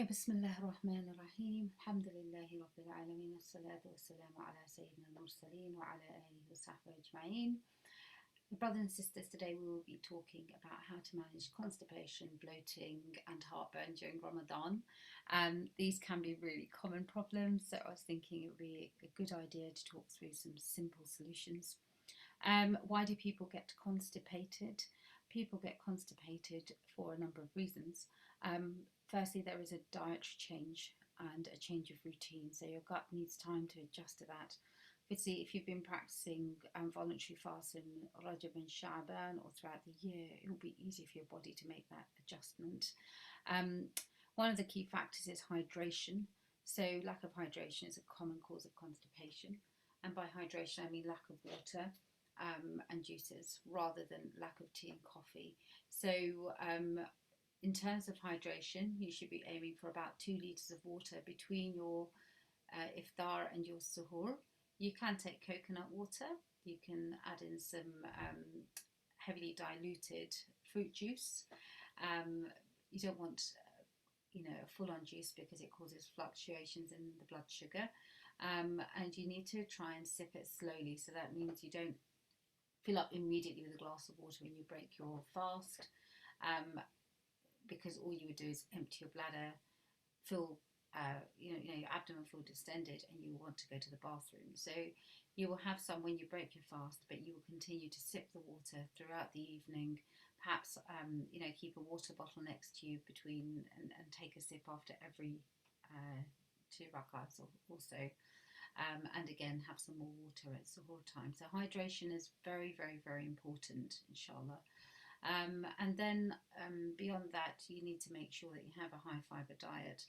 بسم الله الرحمن الرحيم الحمد لله رب العالمين الصلاة والسلام على سيدنا المرسلين وعلى آله وصحبه أجمعين. Brothers and sisters, today we will be talking about how to manage constipation, bloating and heartburn during Ramadan. These can be really common problems, so I was thinking it would be a good idea to talk through some simple solutions. Why do people get constipated? People get constipated for a number of reasons. Firstly, there is a dietary change and a change of routine, so your gut needs time to adjust to that. Obviously, if you've been practicing voluntary fasting Rajab and Sha'ban or throughout the year, it will be easy for your body to make that adjustment. One of the key factors is hydration. So lack of hydration is a common cause of constipation. And by hydration, I mean lack of water and juices rather than lack of tea and coffee. So in terms of hydration, you should be aiming for about 2 litres of water between your iftar and your suhoor. You can take coconut water. You can add in some heavily diluted fruit juice. You don't want a full-on juice because it causes fluctuations in the blood sugar. And you need to try and sip it slowly. So that means you don't fill up immediately with a glass of water when you break your fast. Because all you would do is empty your bladder, feel your abdomen feel distended, and you want to go to the bathroom. So you will have some when you break your fast, but you will continue to sip the water throughout the evening. Perhaps keep a water bottle next to you between and take a sip after every 2 rakats also. And again, have some more water at suhoor time. So hydration is very, very, very important, inshallah. And then beyond that, you need to make sure that you have a high fibre diet.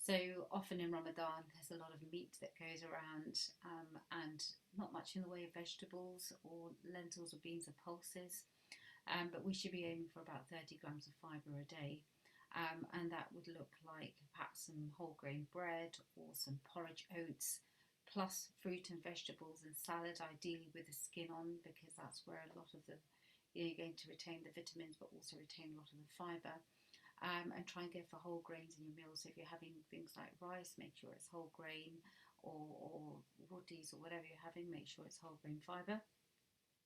So often in Ramadan, there's a lot of meat that goes around and not much in the way of vegetables or lentils or beans or pulses. But we should be aiming for about 30 grams of fibre a day. And that would look like perhaps some whole grain bread or some porridge oats, plus fruit and vegetables and salad, ideally with the skin on, because that's where a lot of the you're going to retain the vitamins but also retain a lot of the fibre. And try and go for whole grains in your meals. So if you're having things like rice, make sure it's whole grain, or rotis or whatever you're having, make sure it's whole grain fibre.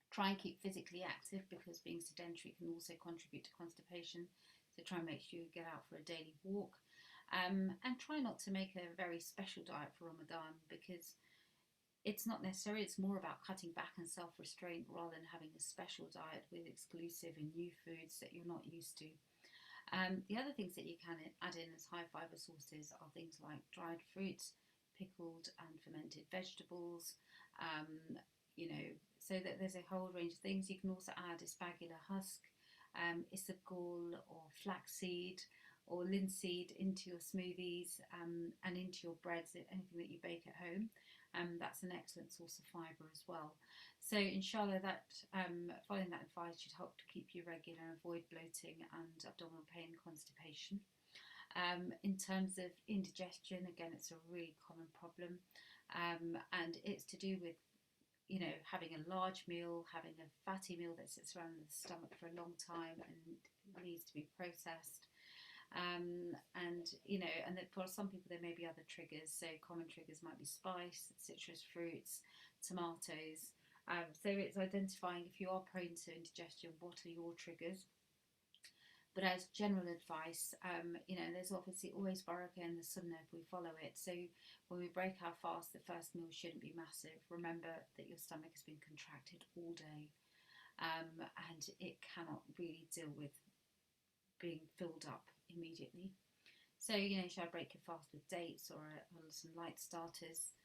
Try and keep physically active, because being sedentary can also contribute to constipation. So try and make sure you get out for a daily walk. And try not to make a very special diet for Ramadan, because it's not necessary. It's more about cutting back and self-restraint rather than having a special diet with exclusive and new foods that you're not used to. The other things that you can add in as high fibre sources are things like dried fruits, pickled and fermented vegetables, so that there's a whole range of things. You can also add asparagus husk, isabgol or flaxseed or linseed into your smoothies and into your breads, anything that you bake at home. That's an excellent source of fibre as well. So inshallah, that following that advice should help to keep you regular and avoid bloating and abdominal pain, constipation. In terms of indigestion, again, it's a really common problem, and it's to do with having a large meal, having a fatty meal that sits around in the stomach for a long time and needs to be processed. And that for some people there may be other triggers. So common triggers might be spice, citrus fruits, tomatoes. So it's identifying if you are prone to indigestion, what are your triggers. But as general advice, there's obviously always barakah in the sunnah if we follow it. So when we break our fast, the first meal shouldn't be massive. Remember that your stomach has been contracted all day, and it cannot really deal with being filled up immediately. So, should I break your fast with dates or some light starters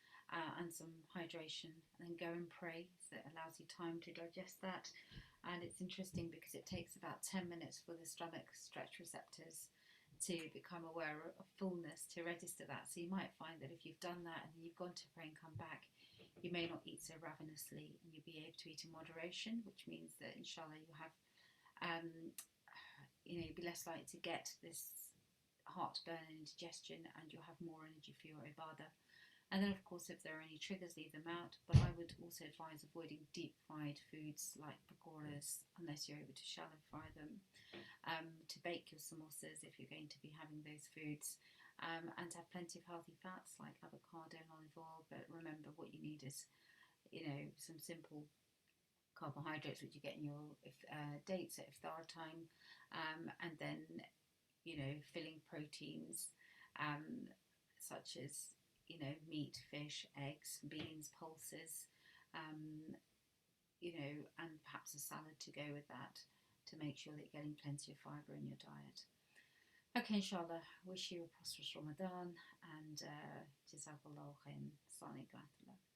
and some hydration, and then go and pray, so it allows you time to digest that. And it's interesting because it takes about 10 minutes for the stomach stretch receptors to become aware of fullness, to register that. So you might find that if you've done that and then you've gone to pray and come back, you may not eat so ravenously, and you'll be able to eat in moderation, which means that inshallah you'll have you'll be less likely to get this heartburn and indigestion, and you'll have more energy for your ibadah. And then, of course, if there are any triggers, leave them out. But I would also advise avoiding deep fried foods like pakoras, unless you're able to shallow fry them. To bake your samosas if you're going to be having those foods. and to have plenty of healthy fats like avocado and olive oil. But remember, what you need is, some simple carbohydrates which you get in your dates at iftar time, and then filling proteins, such as meat, fish, eggs, beans, pulses, and perhaps a salad to go with that, to make sure that you're getting plenty of fibre in your diet. Okay, inshallah, wish you a prosperous Ramadan, and Jazakallah khair. Assalamu alaikum.